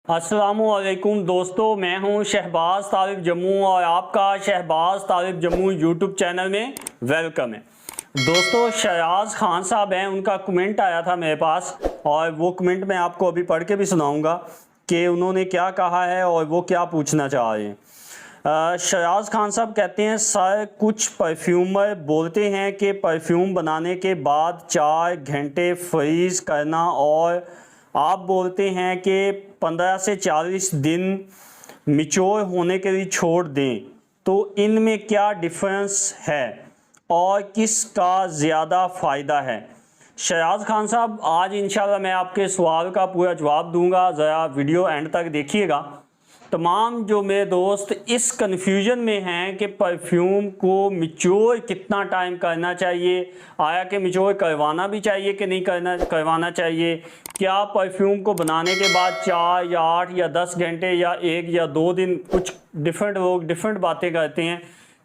अस्सलामुअलैकुम दोस्तों, मैं हूं शहबाज तारिफ जम्मू और आपका शहबाज तारिफ जम्मू यूट्यूब चैनल में वेलकम है। दोस्तों, शहजाद खान साहब हैं, उनका कमेंट आया था मेरे पास और वो कमेंट मैं आपको अभी पढ़ के भी सुनाऊंगा कि उन्होंने क्या कहा है और वो क्या पूछना चाह रहे हैं। शहजाद खान साहब कहते हैं, सर कुछ परफ्यूमर बोलते हैं कि परफ्यूम बनाने के बाद 4 घंटे फ्रीज करना और आप बोलते हैं कि 15 से 40 दिन मिच्योर होने के लिए छोड़ दें, तो इनमें क्या डिफरेंस है और किसका ज़्यादा फ़ायदा है। शहजाद खान साहब, आज इंशाल्लाह मैं आपके सवाल का पूरा जवाब दूंगा, ज़रा वीडियो एंड तक देखिएगा। तमाम जो मेरे दोस्त इस कन्फ्यूजन में हैं कि परफ्यूम को मिच्योर कितना टाइम करना चाहिए, आया कि मिच्योर करवाना भी चाहिए कि नहीं करवाना चाहिए, क्या परफ्यूम को बनाने के बाद 4 या 8 या 10 घंटे या 1 या 2 दिन, कुछ डिफरेंट लोग डिफरेंट बातें करते हैं,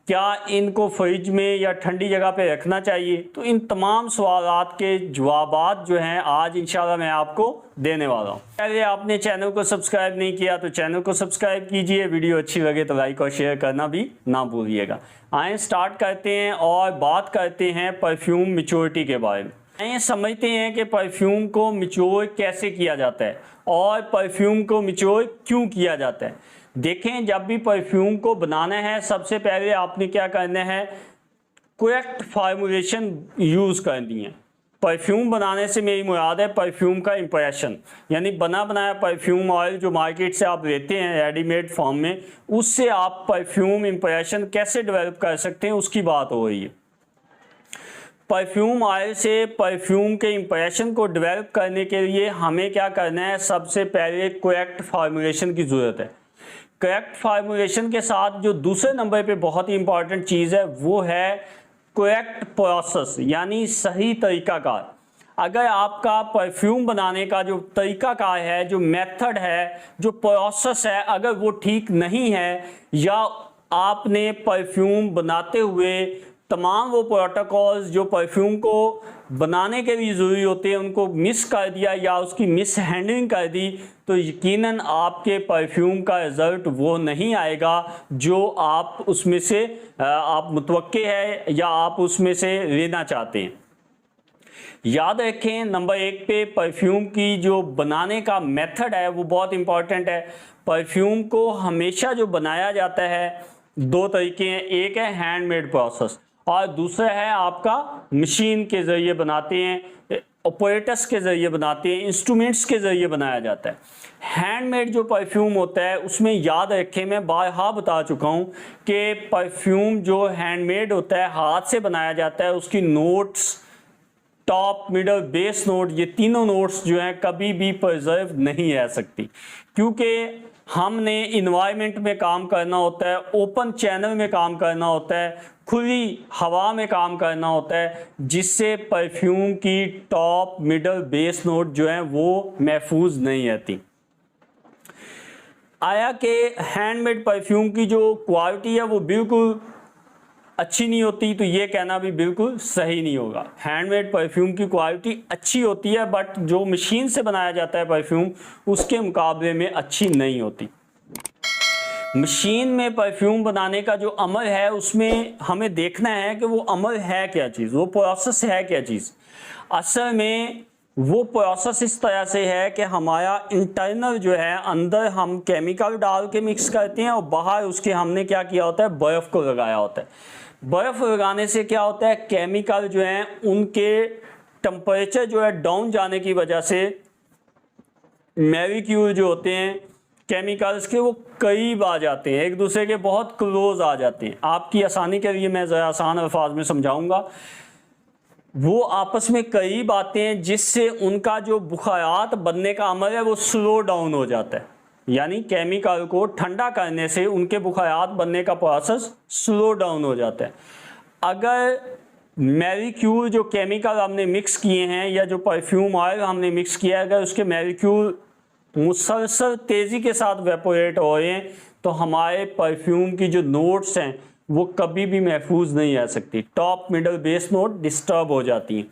क्या इनको फ्रिज में या ठंडी जगह पे रखना चाहिए। तो इन तमाम सवालात के जवाबात जो हैं आज इंशाल्लाह मैं आपको देने वाला हूँ। पहले आपने चैनल को सब्सक्राइब नहीं किया तो चैनल को सब्सक्राइब कीजिए, वीडियो अच्छी लगे तो लाइक और शेयर करना भी ना भूलिएगा। आइए स्टार्ट करते हैं और बात करते हैं परफ्यूम मैच्योरिटी के बारे में। आइए समझते हैं कि परफ्यूम को मैच्योर कैसे किया जाता है और परफ्यूम को मैच्योर क्यों किया जाता है। देखें, जब भी परफ्यूम को बनाना है सबसे पहले आपने क्या करना है, करेक्ट फार्मूलेशन यूज़ करनी है। परफ्यूम बनाने से मेरी मुराद है परफ्यूम का इंप्रेशन, यानी बना बनाया परफ्यूम ऑयल जो मार्केट से आप लेते हैं रेडीमेड फॉर्म में, उससे आप परफ्यूम इंप्रेशन कैसे डेवलप कर सकते हैं उसकी बात हो रही है। परफ्यूम ऑयल से परफ्यूम के इंप्रेशन को डेवलप करने के लिए हमें क्या करना है, सबसे पहले करेक्ट फार्मूलेशन की ज़रूरत है। करेक्ट फार्मूलेशन के साथ जो दूसरे नंबर पे बहुत ही इंपॉर्टेंट चीज़ है वो है करेक्ट प्रोसेस, यानी सही तरीकाकार। अगर आपका परफ्यूम बनाने का जो तरीकाकार है, जो मेथड है, जो प्रोसेस है, अगर वो ठीक नहीं है या आपने परफ्यूम बनाते हुए तमाम वो प्रोटोकॉल्स जो परफ्यूम को बनाने के लिए ज़रूरी होते हैं उनको मिस कर दिया या उसकी मिस हैंडलिंग कर दी, तो यकीनन आपके परफ्यूम का रिज़ल्ट वो नहीं आएगा जो आप उसमें से आप मुतवक्के है या आप उसमें से लेना चाहते हैं। याद रखें, नंबर 1 पे परफ्यूम की जो बनाने का मेथड है वो बहुत इंपॉर्टेंट है। परफ्यूम को हमेशा जो बनाया जाता है 2 तरीके हैं, एक है हैंडमेड प्रोसेस और दूसरा है आपका मशीन के ज़रिए बनाते हैं, ऑपरेटर्स के ज़रिए बनाते हैं, इंस्ट्रूमेंट्स के ज़रिए बनाया जाता है। हैंडमेड जो परफ्यूम होता है उसमें याद रखें, मैं बारहा बता चुका हूँ कि परफ्यूम जो हैंडमेड होता है, हाथ से बनाया जाता है, उसकी notes, top, middle, base note, ये तीनों नोट्स जो हैं कभी भी प्रिजर्व नहीं रह सकती, क्योंकि हमने इन्वायरमेंट में काम करना होता है, ओपन चैनल में काम करना होता है, खुली हवा में काम करना होता है, जिससे परफ्यूम की टॉप, मिडल, बेस नोट जो हैं वो महफूज नहीं रहती। आया कि हैंडमेड परफ्यूम की जो क्वालिटी है वो बिल्कुल अच्छी नहीं होती, तो ये कहना भी बिल्कुल सही नहीं होगा। हैंडमेड परफ्यूम की क्वालिटी अच्छी होती है, बट जो मशीन से बनाया जाता है परफ्यूम उसके मुकाबले में अच्छी नहीं होती। मशीन में परफ्यूम बनाने का जो अमल है उसमें हमें देखना है कि वो अमल है क्या चीज़, वो प्रोसेस है क्या चीज़। असल में वो प्रोसेस इस तरह से है कि हमारा इंटरनल जो है, अंदर हम केमिकल डाल के मिक्स करते हैं और बाहर उसके हमने क्या किया होता है, बर्फ़ को लगाया होता है। बर्फ़ लगाने से क्या होता है, केमिकल जो हैं उनके टेम्परेचर जो है डाउन जाने की वजह से मॉलिक्यूल जो होते हैं केमिकल्स के वो करीब आ जाते हैं, एक दूसरे के बहुत क्लोज आ जाते हैं। आपकी आसानी के लिए मैं ज़रा आसान अल्फाज में समझाऊंगा। वो आपस में करीब आते हैं जिससे उनका जो बुखारात बनने का अमल है वो स्लो डाउन हो जाता है, यानी केमिकल को ठंडा करने से उनके बुखारात बनने का प्रोसेस स्लो डाउन हो जाता है। अगर मॉलिक्यूल जो केमिकल हमने मिक्स किए हैं या जो परफ्यूम ऑयल हमने मिक्स किया है, अगर उसके मॉलिक्यूल मुसलसल तेज़ी के साथ वेपोरेट हो रहे हैं तो हमारे परफ्यूम की जो नोट्स हैं वो कभी भी महफूज नहीं रह सकती। Top, middle, base note disturb हो जाती हैं,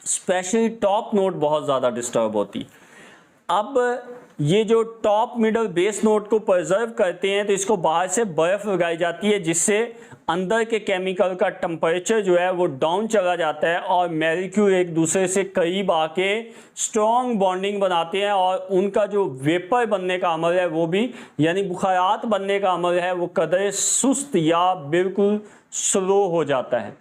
स्पेशली टॉप नोट बहुत ज़्यादा डिस्टर्ब होती। अब ये जो टॉप मिडल बेस नोट को प्रिजर्व करते हैं तो इसको बाहर से बर्फ लगाई जाती है, जिससे अंदर के केमिकल का टेम्परेचर जो है वो डाउन चला जाता है और मॉलिक्यूल एक दूसरे से करीब आके स्ट्रॉन्ग बॉन्डिंग बनाते हैं और उनका जो वेपर बनने का अमल है वो भी, यानी बुखारात बनने का अमल है, वो कदर सुस्त या बिल्कुल स्लो हो जाता है।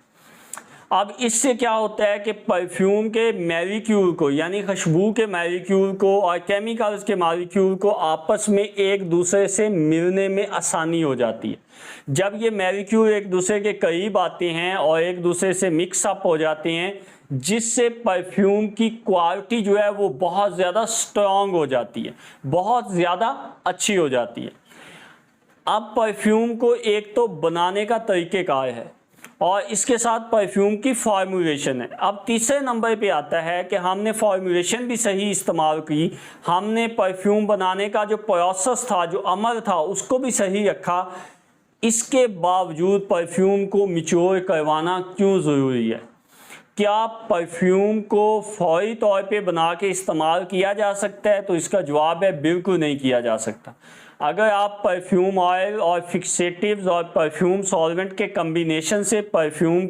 अब इससे क्या होता है कि परफ्यूम के मॉलिक्यूल को, यानी खुशबू के मॉलिक्यूल को और केमिकल्स के मॉलिक्यूल को आपस में एक दूसरे से मिलने में आसानी हो जाती है। जब ये मॉलिक्यूल एक दूसरे के करीब आते हैं और एक दूसरे से मिक्स अप हो जाते हैं, जिससे परफ्यूम की क्वालिटी जो है वो बहुत ज़्यादा स्ट्रॉन्ग हो जाती है, बहुत ज़्यादा अच्छी हो जाती है। अब परफ्यूम को एक तो बनाने का तरीक़ेकार है और इसके साथ परफ्यूम की फार्मूलेशन है। अब तीसरे नंबर पे आता है कि हमने फार्मूलेशन भी सही इस्तेमाल की, हमने परफ्यूम बनाने का जो प्रोसेस था, जो अमल था, उसको भी सही रखा। इसके बावजूद परफ्यूम को मैच्योर करवाना क्यों ज़रूरी है? क्या परफ्यूम को फौरी तौर पे बना के इस्तेमाल किया जा सकता है? तो इसका जवाब है बिल्कुल नहीं किया जा सकता। अगर आप परफ्यूम ऑयल और फिक्सेटिव्स और परफ्यूम सॉल्वेंट के कम्बिनेशन से परफ्यूम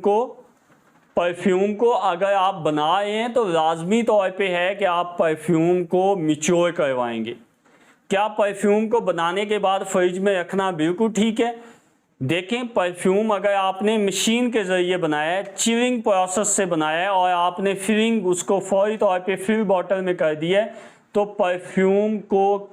को अगर आप बना रहे हैं तो लाजमी तौर पे है कि आप परफ्यूम को मैच्योर करवाएंगे। क्या परफ्यूम को बनाने के बाद फ्रिज में रखना बिल्कुल ठीक है? देखें, परफ्यूम अगर आपने मशीन के ज़रिए बनाया है, चिलिंग प्रोसेस से बनाया है और आपने फिलिंग उसको फौरी तौर पे फिल बॉटल में कर दिया है, तो परफ्यूम को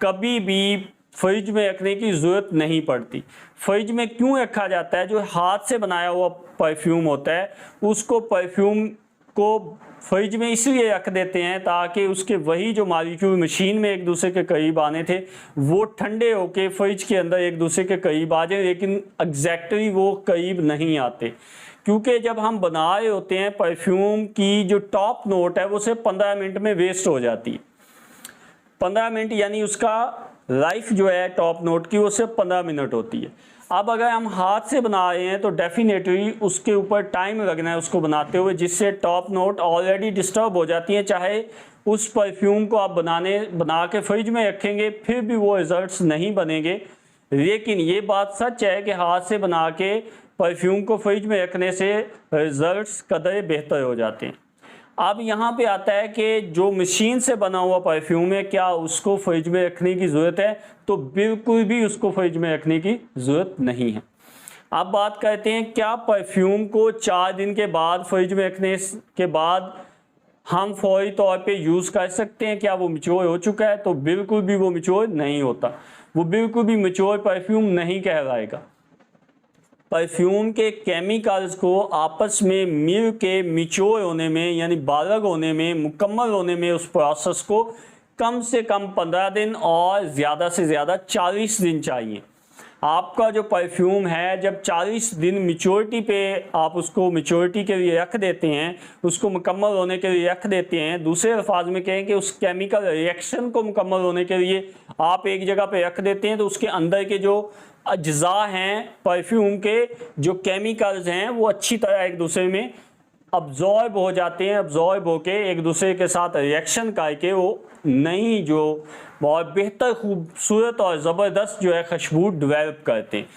कभी भी फ्रिज में रखने की ज़रूरत नहीं पड़ती। फ्रिज में क्यों रखा जाता है? जो हाथ से बनाया हुआ परफ्यूम होता है उसको, परफ्यूम को फ्रिज में इसलिए रख देते हैं ताकि उसके वही जो मॉलिक्यूल मशीन में एक दूसरे के करीब आने थे वो ठंडे होके फ्रिज के अंदर एक दूसरे के करीब आ जाए, लेकिन एग्जैक्टली वो करीब नहीं आते। क्योंकि जब हम बना रहे होते हैं, परफ्यूम की जो टॉप नोट है वो सिर्फ 15 मिनट में वेस्ट हो जाती है। 15 मिनट यानी उसका लाइफ जो है टॉप नोट की वो सिर्फ 15 मिनट होती है। अब अगर हम हाथ से बना रहे हैं तो डेफिनेटली उसके ऊपर टाइम लगना है उसको बनाते हुए, जिससे टॉप नोट ऑलरेडी डिस्टर्ब हो जाती है। चाहे उस परफ्यूम को आप बना के फ्रिज में रखेंगे फिर भी वो रिजल्ट्स नहीं बनेंगे। लेकिन ये बात सच है कि हाथ से बना के परफ्यूम को फ्रिज में रखने से रिजल्ट्स कदर बेहतर हो जाते हैं। अब यहाँ पे आता है कि जो मशीन से बना हुआ परफ्यूम है, क्या उसको फ्रिज में रखने की ज़रूरत है? तो बिल्कुल भी उसको फ्रिज में रखने की ज़रूरत नहीं है। अब बात करते हैं, क्या परफ्यूम को 4 दिन के बाद फ्रिज में रखने के बाद हम फौरी तौर पे यूज़ कर सकते हैं? क्या वो मैच्योर हो चुका है? तो बिल्कुल भी वो मैच्योर नहीं होता, वो बिल्कुल भी मैच्योर परफ्यूम नहीं कहलाएगा। परफ्यूम के केमिकल्स को आपस में मिल के मैच्योर होने में, यानी बालग होने में, मुकम्मल होने में, उस प्रोसेस को कम से कम 15 दिन और ज़्यादा से ज़्यादा 40 दिन चाहिए। आपका जो परफ्यूम है जब 40 दिन मैच्योरिटी पे आप उसको मैच्योरिटी के लिए रख देते हैं, उसको मुकम्मल होने के लिए रख देते हैं, दूसरे अल्फाज में कहें कि उस केमिकल रिएक्शन को मुकम्मल होने के लिए आप एक जगह पे रख देते हैं, तो उसके अंदर के जो अज्जा हैं परफ्यूम के, जो केमिकल्स हैं, वो अच्छी तरह एक दूसरे में अब्जॉर्ब हो जाते हैं। अब्जॉर्ब होके एक दूसरे के साथ रिएक्शन करके वो नई जो बहुत बेहतर खूबसूरत और ज़बरदस्त जो है खुशबू डेवलप करते हैं।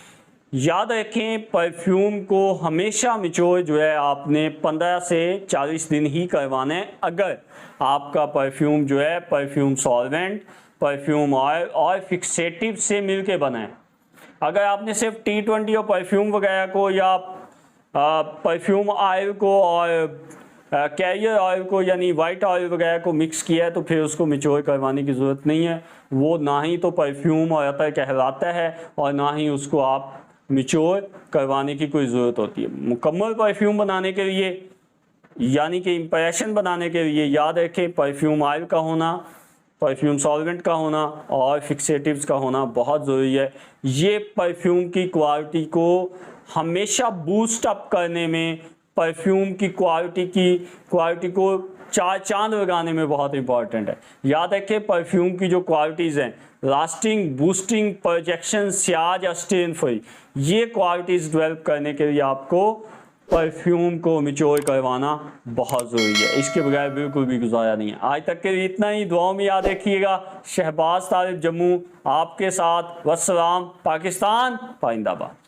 याद रखें, परफ्यूम को हमेशा मैच्योर जो है आपने 15 से 40 दिन ही करवाना है। अगर आपका परफ्यूम जो है परफ्यूम सॉल्वेंट, परफ्यूम ऑयल और फिक्सेटिव से मिल के बना है। अगर आपने सिर्फ T20 और परफ्यूम वगैरह को या परफ्यूम ऑयल को और कैरियर ऑयल को यानी वाइट ऑयल वगैरह को मिक्स किया है तो फिर उसको मैच्योर करवाने की ज़रूरत नहीं है। वो ना ही तो परफ्यूम और अतर कहलाता है और ना ही उसको आप मैच्योर करवाने की कोई ज़रूरत होती है। मुकम्मल परफ्यूम बनाने के लिए, यानी कि इम्प्रेशन बनाने के लिए, याद रखें परफ्यूम ऑयल का होना, परफ्यूम सॉल्वेंट का होना और फिक्सेटिव्स का होना बहुत ज़रूरी है। ये परफ्यूम की क्वालिटी को हमेशा बूस्ट अप करने में, परफ्यूम की क्वालिटी को 4 चांद लगाने में बहुत इंपॉर्टेंट है। याद रखें, परफ्यूम की जो क्वालिटीज़ हैं, लास्टिंग, बूस्टिंग, प्रोजेक्शन, स्याज या स्टेन फ्री, ये क्वालिटीज़ डेवलप करने के लिए आपको परफ्यूम को मिचोड़ करवाना बहुत ज़रूरी है, इसके बगैर बिल्कुल भी गुजारा नहीं है। आज तक के लिए इतना ही, दुआओं में याद रखिएगा। शहबाज तालिब जम्मू आपके साथ। वस्सलाम। पाकिस्तान जिंदाबाद।